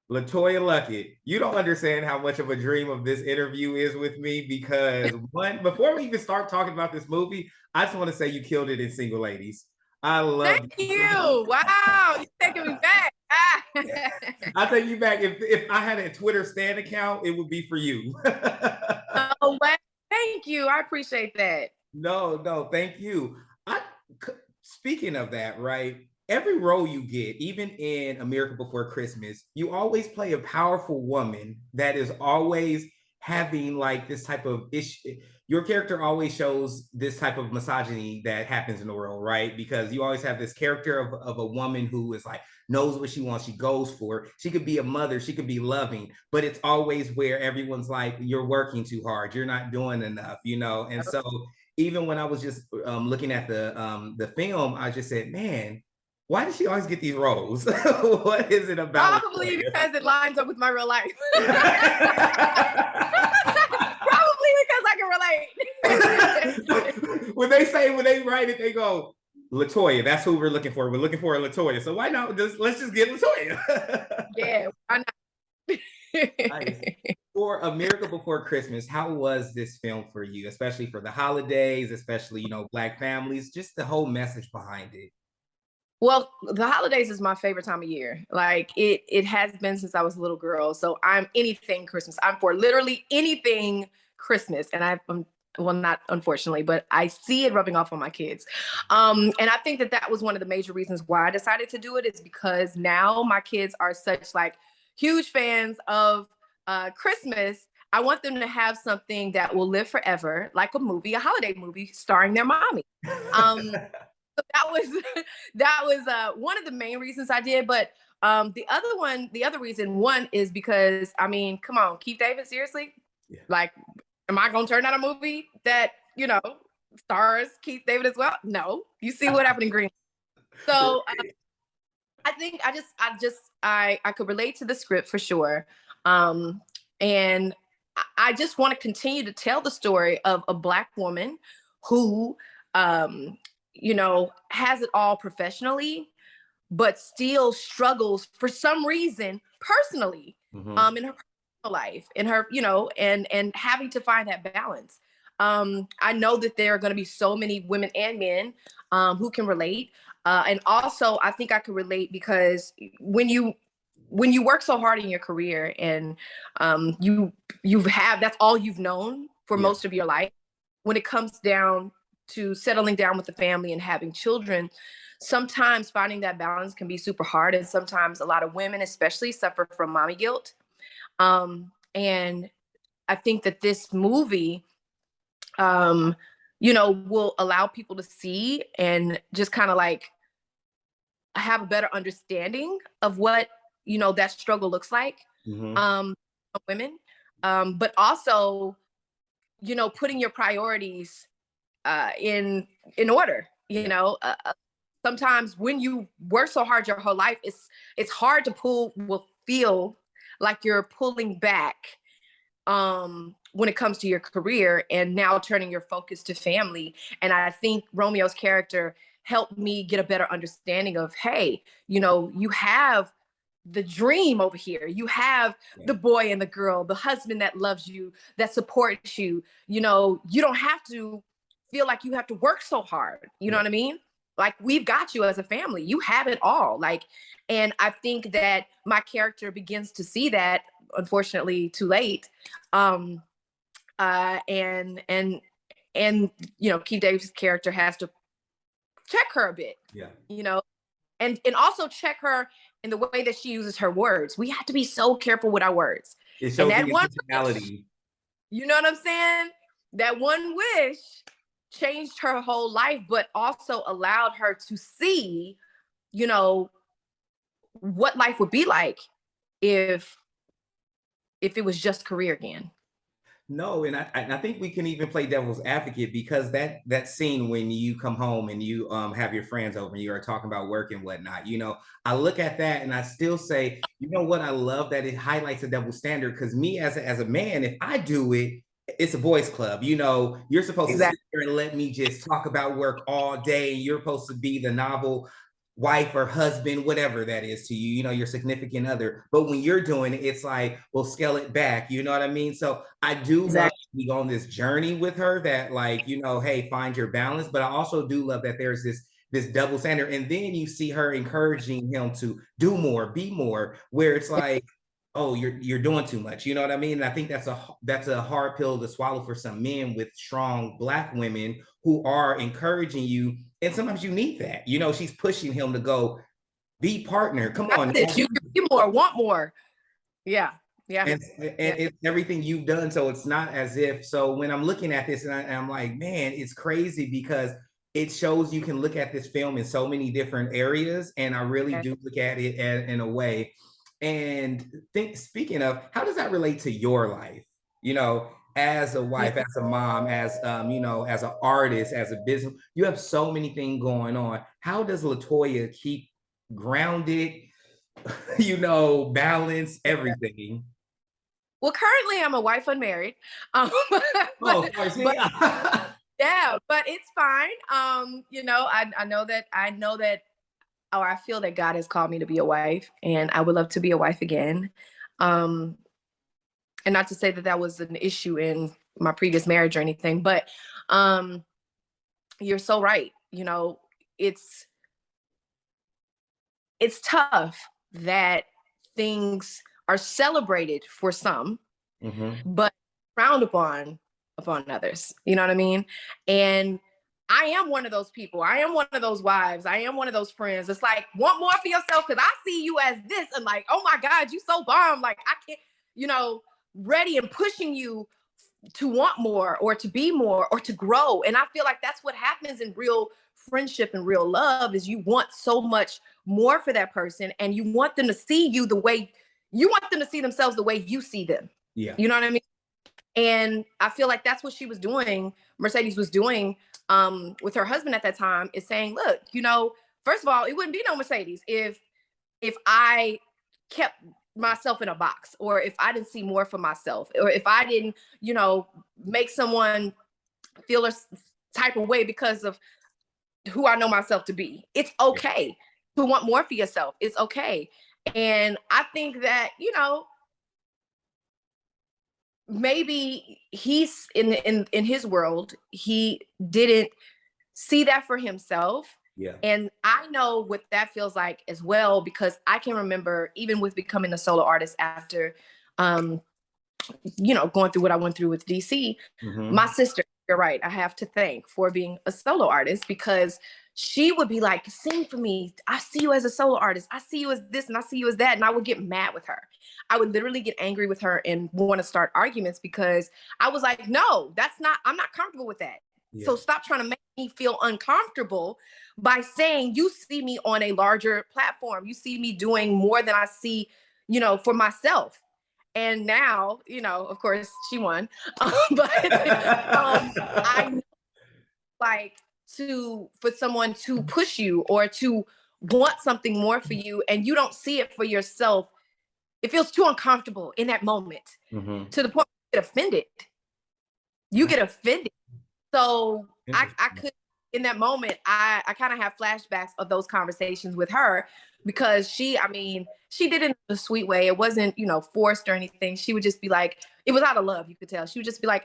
LeToya Luckett, you don't understand how much of a dream of this interview is with me because before we even start talking about this movie, I just want to say you killed it in Single Ladies. I love Thank you. Wow, you're taking me back. I'll take you back. If I had a Twitter Stan account, it would be for you. Oh, wow. Thank you. I appreciate that. No, thank you. Speaking of that, right? Every role you get, even in A Miracle Before Christmas, you always play a powerful woman that is always having like this type of issue. Your character always shows this type of misogyny that happens in the world, right? Because you always have this character of a woman who is like knows what she wants, she goes for it. She could be a mother, she could be loving, but it's always where everyone's like, you're working too hard, you're not doing enough, you know. And so even when I was just looking at the film, I just said, man, why does she always get these roles? What is it about? Probably because it lines up with my real life. Probably because I can relate. When they write it, they go, LeToya, that's who we're looking for. We're looking for a LeToya. So why not? Let's just get LeToya. Yeah, why not? Nice. For A Miracle Before Christmas, how was this film for you, especially for the holidays, especially, you know, Black families, just the whole message behind it? Well, the holidays is my favorite time of year. Like it has been since I was a little girl. So I'm anything Christmas. I'm for literally anything Christmas. And well, not unfortunately, but I see it rubbing off on my kids. And I think that was one of the major reasons why I decided to do it, is because now my kids are such like huge fans of Christmas. I want them to have something that will live forever, like a movie, a holiday movie starring their mommy. That was one of the main reasons I did. But the other reason, one is because, I mean, come on, Keith David, seriously? Yeah. Like, am I gonna turn out a movie that, you know, stars Keith David as well? No. You see what happened in Green. So I think I could relate to the script for sure. And I just want to continue to tell the story of a Black woman who you know, has it all professionally, but still struggles for some reason personally, in her personal life, in her, you know, and having to find that balance. I know that there are going to be so many women and men who can relate, and also I think I can relate because when you work so hard in your career and you have, that's all you've known for most of your life, when it comes down to settling down with the family and having children, sometimes finding that balance can be super hard. And sometimes a lot of women especially suffer from mommy guilt. And I think that this movie, you know, will allow people to see and just kind of like have a better understanding of what, you know, that struggle looks like, women. But also, you know, putting your priorities in order, you know. Sometimes when you work so hard your whole life, it's hard to feel like you're pulling back when it comes to your career and now turning your focus to family. And I think Romeo's character helped me get a better understanding of, hey, you know, you have the dream over here. You have the boy and the girl, the husband that loves you, that supports you. You know, you don't have to feel like you have to work so hard. You know what I mean? Like, we've got you as a family. You have it all. Like, and I think that my character begins to see that, unfortunately, too late. And you know, Keith Davis' character has to check her a bit. Yeah. You know, and also check her in the way that she uses her words. We have to be so careful with our words. It shows the intentionality. You know what I'm saying? That one wish changed her whole life, but also allowed her to see, you know, what life would be like if it was just career again. No, and I think we can even play devil's advocate, because that scene when you come home and you have your friends over and you are talking about work and whatnot, you know, I look at that and I still say, you know what, I love that it highlights a double standard, because me as a man, if I do it, it's a boys club. You know, you're supposed to sit there and let me just talk about work all day. You're supposed to be the novel wife or husband, whatever that is to you, you know, your significant other. But when you're doing it, it's like, well, scale it back. You know what I mean? So I do love Exactly. to go on this journey with her that, like, you know, hey, find your balance. But I also do love that there's this double standard. And then you see her encouraging him to do more, be more, where it's like, oh, you're doing too much. You know what I mean? And I think that's a hard pill to swallow for some men with strong Black women who are encouraging you. And sometimes you need that. You know, she's pushing him to go be partner. Come on. You can be more, want more. Yeah. Yeah. And it's everything you've done. So it's not as if, so when I'm looking at this and I'm like, man, it's crazy because it shows you can look at this film in so many different areas. And I really do look at it in a way. And speaking of, how does that relate to your life? You know, as a wife, as a mom, as you know, as an artist, as a business, you have so many things going on. How does LeToya keep grounded, you know, balance everything? Well, currently I'm a wife unmarried. But Yeah, but it's fine. You know, I know that, or I feel that God has called me to be a wife, and I would love to be a wife again. And not to say that that was an issue in my previous marriage or anything, but you're so right. You know, it's tough that things are celebrated for some, but frowned upon others. You know what I mean? And I am one of those people. I am one of those wives. I am one of those friends. It's like, want more for yourself because I see you as this, and like, oh my God, you so bomb. Like I can't, you know, ready and pushing you to want more or to be more or to grow. And I feel like that's what happens in real friendship and real love is you want so much more for that person, and you want them to see you the way you want them to see themselves the way you see them. Yeah. You know what I mean? And I feel like that's what she was doing. Mercedes was doing with her husband at that time, is saying, look, you know, first of all, it wouldn't be no Mercedes if I kept myself in a box, or if I didn't see more for myself, or if I didn't, you know, make someone feel a type of way because of who I know myself to be. It's okay to want more for yourself. It's okay. And I think that, you know, maybe he's in his world, he didn't see that for himself. Yeah. And I know what that feels like as well, because I can remember even with becoming a solo artist after you know, going through what I went through with DC, my sister, you're right, I have to thank for being a solo artist, because she would be like, sing for me. I see you as a solo artist. I see you as this and I see you as that. And I would get mad with her. I would literally get angry with her and want to start arguments, because I was like, no, I'm not comfortable with that. Yeah. So stop trying to make me feel uncomfortable by saying you see me on a larger platform. You see me doing more than I see, you know, for myself. And now, you know, of course she won, but I know, like, for someone to push you or to want something more for you, and you don't see it for yourself, it feels too uncomfortable in that moment, to the point you get offended. You get offended. So I could, in that moment, I kind of have flashbacks of those conversations with her, because she did it in a sweet way. It wasn't, you know, forced or anything. She would just be like, it was out of love, you could tell. She would just be like,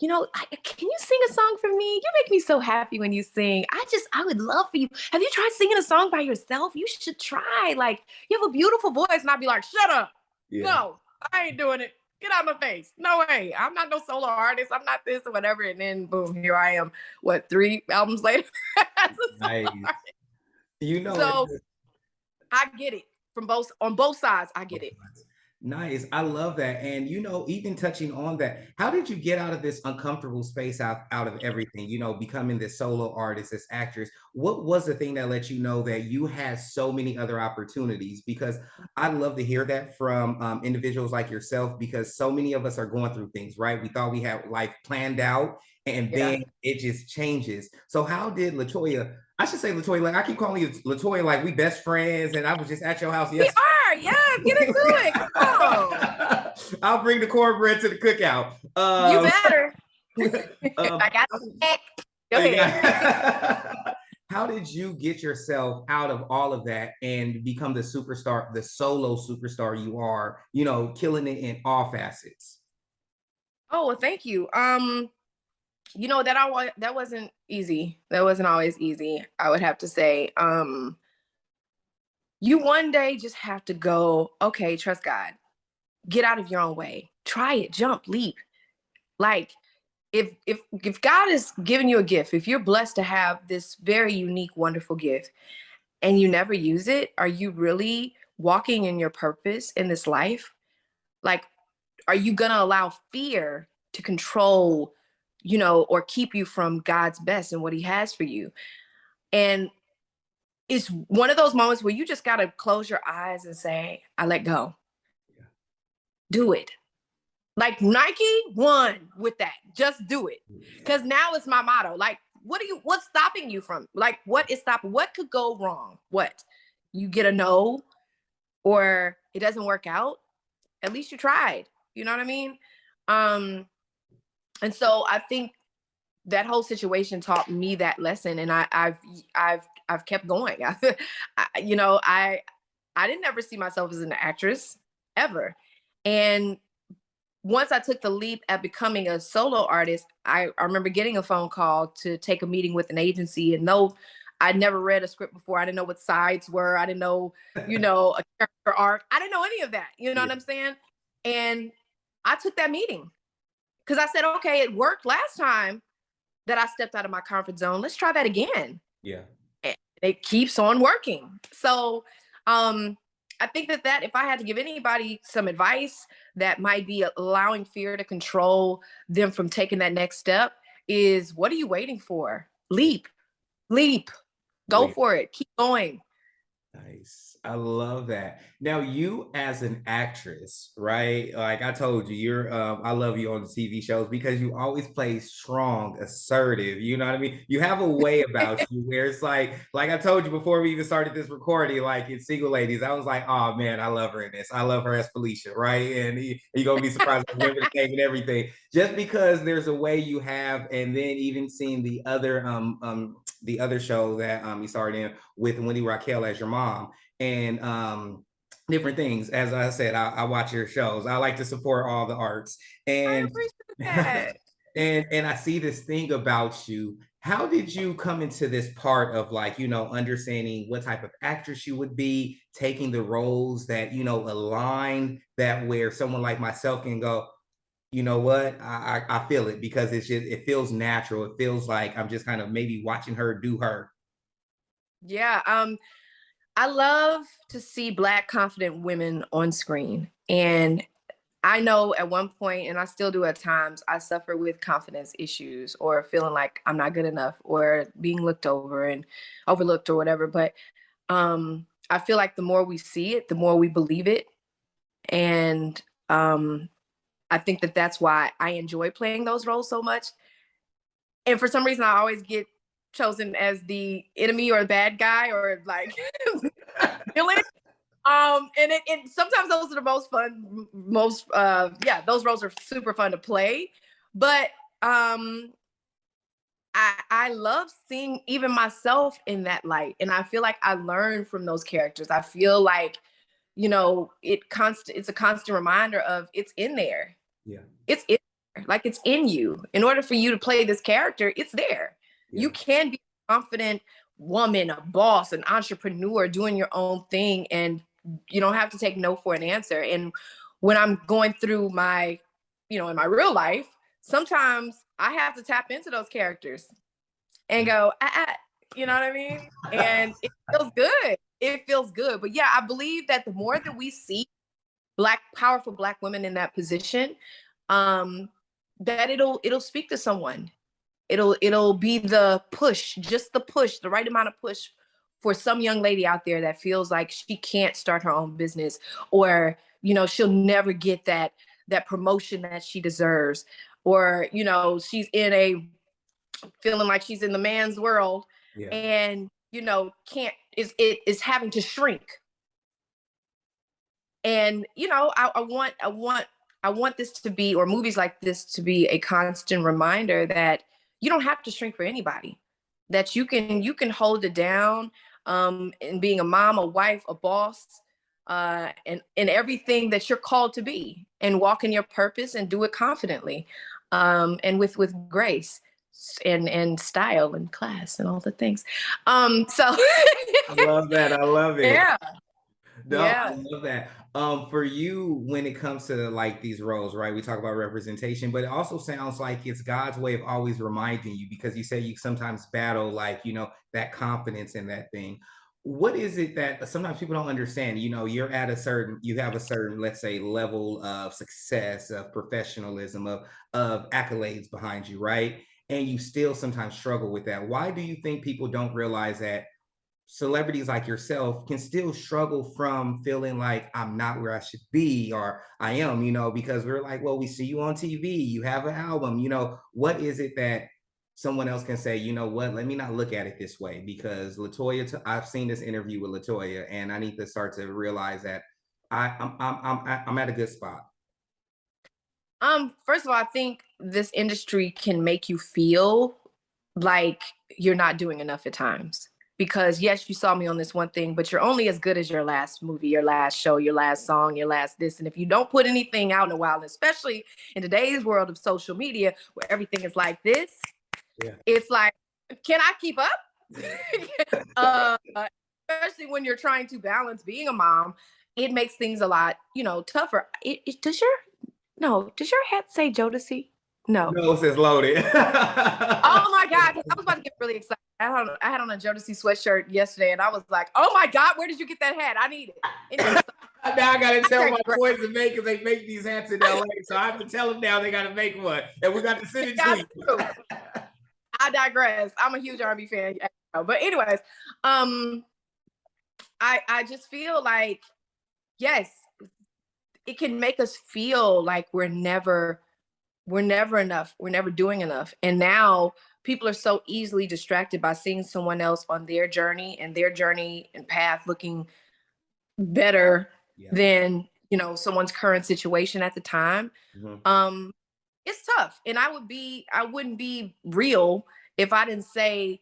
you know, can you sing a song for me? You make me so happy when you sing. I would love for you. Have you tried singing a song by yourself? You should try. Like, you have a beautiful voice. And I'd be like, shut up. Yeah. No, I ain't doing it. Get out of my face. No way. I'm not no solo artist. I'm not this or whatever. And then boom, here I am. What, 3 albums later? Nice. You know, so I get it on both sides. I get it. Nice. I love that. And, you know, even touching on that, how did you get out of this uncomfortable space out of everything, you know, becoming this solo artist, this actress? What was the thing that let you know that you had so many other opportunities? Because I'd love to hear that from individuals like yourself, because so many of us are going through things, right? We thought we had life planned out, and then it just changes. So how did LeToya, I should say LeToya, like I keep calling you LeToya, like we best friends, and I was just at your house yesterday. Yeah, get into it. Come on. I'll bring the cornbread to the cookout. You better. I got the neck. Go ahead. how did you get yourself out of all of that and become the superstar, the solo superstar you are, killing it in all facets? Oh, well, thank you. That wasn't easy. That wasn't always easy, I would have to say. You one day just have to go, okay, trust God. Get out of your own way. Try it, jump, leap. Like if God is giving you a gift, if you're blessed to have this very unique, wonderful gift and you never use it, are you really walking in your purpose in this life? Like, are you gonna allow fear to control, or keep you from God's best and what he has for you? And it's one of those moments where you just gotta close your eyes and say, I let go. Yeah. Do it. Like Nike won with that. Just do it. Because now it's my motto. Like, what's stopping you from, like, what is stopping? What could go wrong? What? You get a no, or it doesn't work out. At least you tried. You know what I mean? And so I think that whole situation taught me that lesson, and I've kept going. I didn't ever see myself as an actress ever, and once I took the leap at becoming a solo artist, I remember getting a phone call to take a meeting with an agency. And no, I'd never read a script before. I didn't know what sides were. I didn't know, a character arc. I didn't know any of that. You know what I'm saying? And I took that meeting because I said, okay, it worked last time that I stepped out of my comfort zone. Let's try that again. Yeah. And it keeps on working. So I think that if I had to give anybody some advice that might be allowing fear to control them from taking that next step, is what are you waiting for? Leap, go for it, keep going. Nice. I love that. Now, you as an actress, right? Like I told you, I love you on the TV shows because you always play strong, assertive. You know what I mean? You have a way about you where it's like I told you before we even started this recording, like in Single Ladies, I was like, oh man, I love her in this. I love her as Felicia, right? And you're gonna be surprised I remember the name and everything. Just because there's a way you have, and then even seeing the other show that you started in with Wendy Raquel as your mom, and different things. As I said, I watch your shows. I like to support all the arts, and I appreciate that. and I see this thing about you. How did you come into this part of, like, understanding what type of actress you would be, taking the roles that align, that where someone like myself can go, you know what, I feel it, because it feels natural. It feels like I'm just kind of maybe watching her do her. Yeah, I love to see Black confident women on screen. And I know at one point, and I still do at times, I suffer with confidence issues or feeling like I'm not good enough or being looked over and overlooked or whatever. But I feel like the more we see it, the more we believe it. And I think that that's why I enjoy playing those roles so much. And for some reason, I always get chosen as the enemy or bad guy or like villain. And sometimes those are the most fun, those roles are super fun to play. But I love seeing even myself in that light. And I feel like I learn from those characters. I feel like, it's a constant reminder of it's in there. Yeah. It's in there. Like it's in you. In order for you to play this character, it's there. Yeah. You can be a confident woman, a boss, an entrepreneur, doing your own thing, and you don't have to take no for an answer. And when I'm going through my, in my real life, sometimes I have to tap into those characters and go, you know what I mean? And it feels good. It feels good. But yeah, I believe that the more that we see powerful Black women in that position, that it'll speak to someone. It'll be the push, just the push, the right amount of push for some young lady out there that feels like she can't start her own business, or she'll never get that promotion that she deserves, or she's feeling like she's in the man's world. Yeah. And can't is having to shrink. And I want this to be, or movies like this to be, a constant reminder that you don't have to shrink for anybody. that you can hold it down, in being a mom, a wife, a boss, and everything that you're called to be, and walk in your purpose and do it confidently, and with grace and style and class and all the things. So I love that. I love it. yeah, No, I yeah. love that. For you, when it comes to like these roles, right? We talk about representation, but it also sounds like it's God's way of always reminding you, because you say you sometimes battle like, that confidence in that thing. What is it that sometimes people don't understand? You have a certain, let's say, level of success, of professionalism, of accolades behind you, right? And you still sometimes struggle with that. Why do you think people don't realize that celebrities like yourself can still struggle from feeling like I'm not where I should be, or I am, because we're like, well, we see you on TV, you have an album, what is it that someone else can say, you know what, let me not look at it this way? Because I've seen this interview with LeToya, and I need to start to realize that I'm at a good spot. First of all, I think this industry can make you feel like you're not doing enough at times. Because yes, you saw me on this one thing, but you're only as good as your last movie, your last show, your last song, your last this. And if you don't put anything out in a while, especially in today's world of social media where everything is like this, it's like, can I keep up? Especially when you're trying to balance being a mom, it makes things a lot, tougher. Does your hat say Jodeci? No. No, it says loaded. Oh my God. I was about to get really excited. I had on a Jodeci sweatshirt yesterday, and I was like, oh my God, where did you get that hat? I need it. Anyway, now I gotta tell my boys to make, because they make these hats in LA. So I have to tell them now they gotta make one, and we got to send it to you. I digress. I'm a huge R&B fan. But anyways, I just feel like, yes, it can make us feel like we're never enough. We're never doing enough. And now people are so easily distracted by seeing someone else on their journey and path looking better than, someone's current situation at the time. Mm-hmm. It's tough. And I wouldn't be real if I didn't say,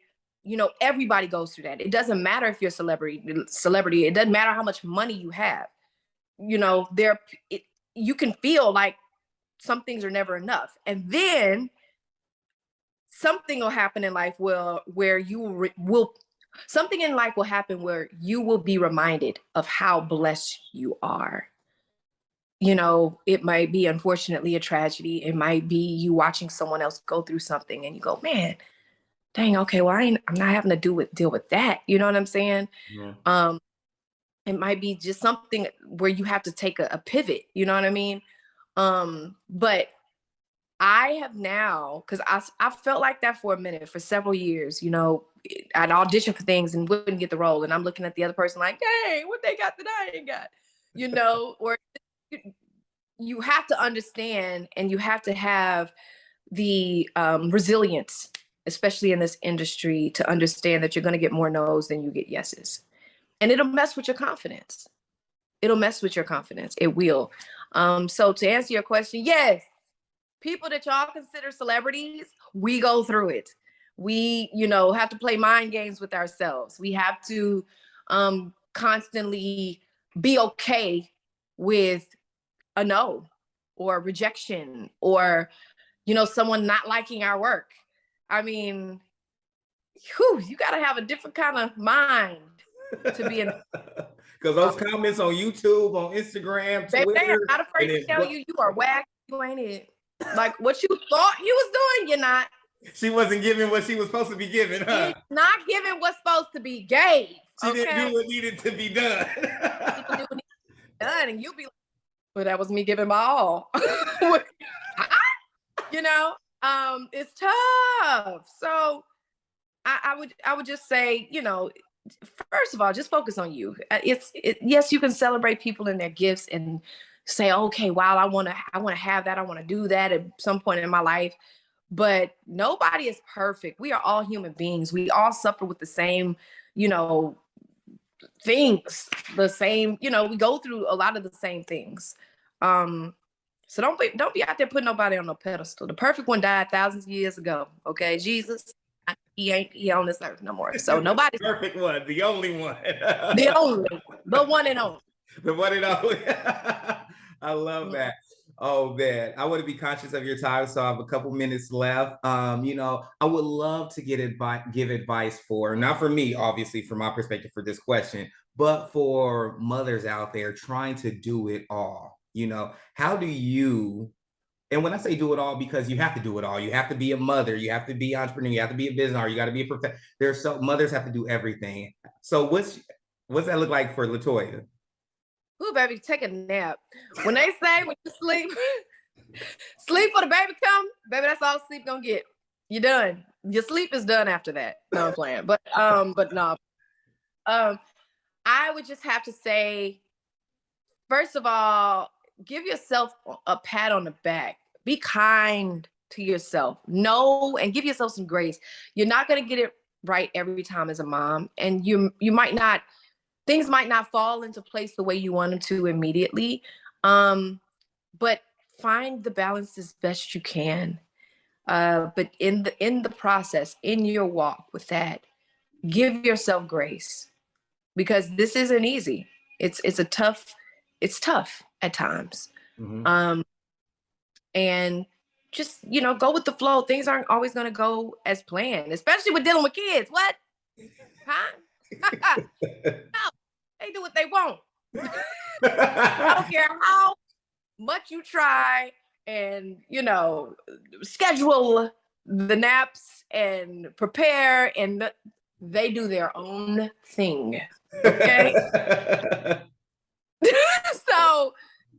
everybody goes through that. It doesn't matter if you're a celebrity. It doesn't matter how much money you have. You can feel like some things are never enough. And then something will happen in life where you will something in life will happen where you will be reminded of how blessed you are. It might be, unfortunately, a tragedy. It might be you watching someone else go through something and you go, man, dang, okay, well, I'm not having to deal with that. You know what I'm saying? Yeah. It might be just something where you have to take a pivot. You know what I mean? But I have now, because I felt like that for a minute, for several years. I'd audition for things and wouldn't get the role, and I'm looking at the other person like, "Dang, what they got that I ain't got?" Or you have to understand, and you have to have the resilience, especially in this industry, to understand that you're going to get more no's than you get yeses, and it'll mess with your confidence. It will. So to answer your question, yes. People that y'all consider celebrities, we go through it. We, have to play mind games with ourselves. We have to constantly be okay with a no or rejection or, someone not liking our work. I mean, you got to have a different kind of mind to be in. Because those comments on YouTube, on Instagram, Twitter. I'm not afraid to tell you are whack. You ain't it. Like what you thought you was doing, you're not. She wasn't giving what she was supposed to be giving, huh? She's not giving what's supposed to be gave. She didn't do what needed to be done. And you'll be like, well, that was me giving my all. It's tough. So I would just say, first of all, just focus on you. Yes, you can celebrate people and their gifts and say, okay, wow, I want to have that. I want to do that at some point in my life. But nobody is perfect. We are all human beings. We all suffer with the same, things, the same, we go through a lot of the same things. So don't be out there putting nobody on no pedestal. The perfect one died thousands of years ago. Okay, Jesus. he on this earth no more. So nobody. Perfect one, the only one. The one and only. The one and only. I love that. Oh man, I want to be conscious of your time, so I have a couple minutes left. I would love to give advice for, not for me, obviously, from my perspective for this question, but for mothers out there trying to do it all. How do you, and when I say do it all, because you have to do it all. You have to be a mother, you have to be an entrepreneur, you have to be a business owner, you got to be a professional. Mothers have to do everything. So what's that look like for LeToya? Ooh, baby, take a nap. When they say when you sleep, sleep for the baby come, baby, that's all sleep gonna get. You're done. Your sleep is done after that. No, I'm playing. But no. I would just have to say, first of all, give yourself a pat on the back. Be kind to yourself. Know and give yourself some grace. You're not gonna get it right every time as a mom, and you might not. Things might not fall into place the way you want them to immediately, but find the balance as best you can. But in the process, in your walk with that, give yourself grace, because this isn't easy. It's tough at times. Mm-hmm. And just, go with the flow. Things aren't always going to go as planned, especially with dealing with kids. What? Huh? No, they do what they want. I don't care how much you try and, schedule the naps and prepare, and they do their own thing. Okay. So,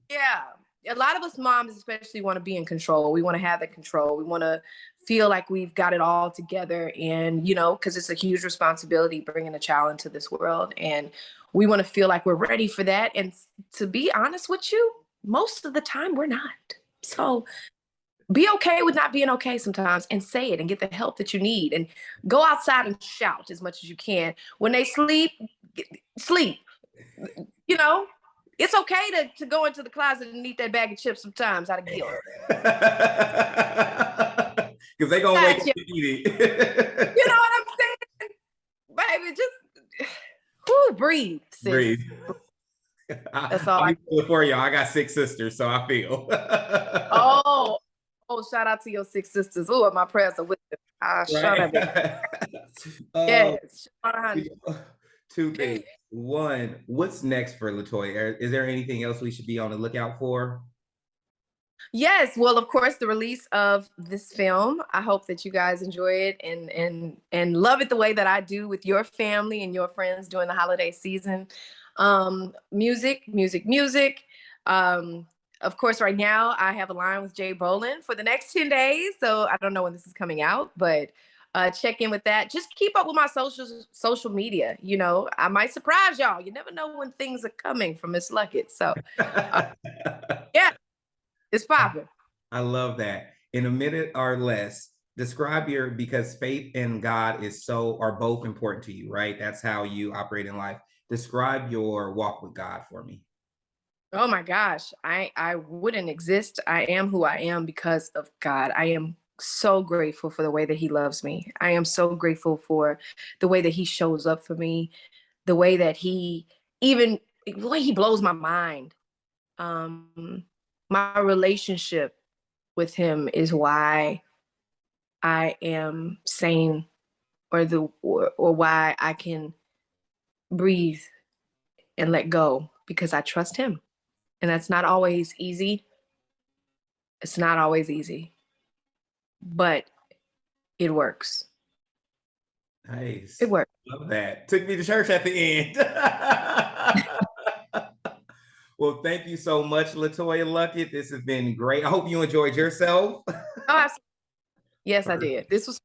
yeah, a lot of us moms especially want to be in control. We want to have the control. We want to feel like we've got it all together, and because it's a huge responsibility bringing a child into this world, and we want to feel like we're ready for that. And to be honest with you, most of the time we're not. So be okay with not being okay sometimes, and say it and get the help that you need, and go outside and shout as much as you can. When they sleep. It's okay to go into the closet and eat that bag of chips sometimes out of guilt. Because they're going to wake up to eat it. You know what I'm saying? Baby, just breathe, sis. Breathe. That's all I feel for y'all. I got 6 sisters, so I feel. Oh, shout out to your 6 sisters. Oh, my prayers are with them. Shout out to yes. 2 things. One, what's next for LeToya? Is there anything else we should be on the lookout for? Yes, well, of course, the release of this film. I hope that you guys enjoy it and love it the way that I do with your family and your friends during the holiday season. Music. Of course, right now I have a line with Jay Bolin for the next 10 days. So I don't know when this is coming out, but check in with that. Just keep up with my social media. I might surprise y'all. You never know when things are coming from Miss Luckett. So yeah, it's popping. I love that. In a minute or less, describe because faith and God are both important to you, right? That's how you operate in life. Describe your walk with God for me. Oh my gosh, I wouldn't exist. I am who I am because of God. I am so grateful for the way that he loves me. I am so grateful for the way that he shows up for me, the way that the way he blows my mind. My relationship with him is why I am sane, or why I can breathe and let go, because I trust him. And that's not always easy. It's not always easy, but it works. Nice. It works. Love that. Took me to church at the end. Well, thank you so much, LeToya Luckett. This has been great. I hope you enjoyed yourself. Oh, yes, I did. This was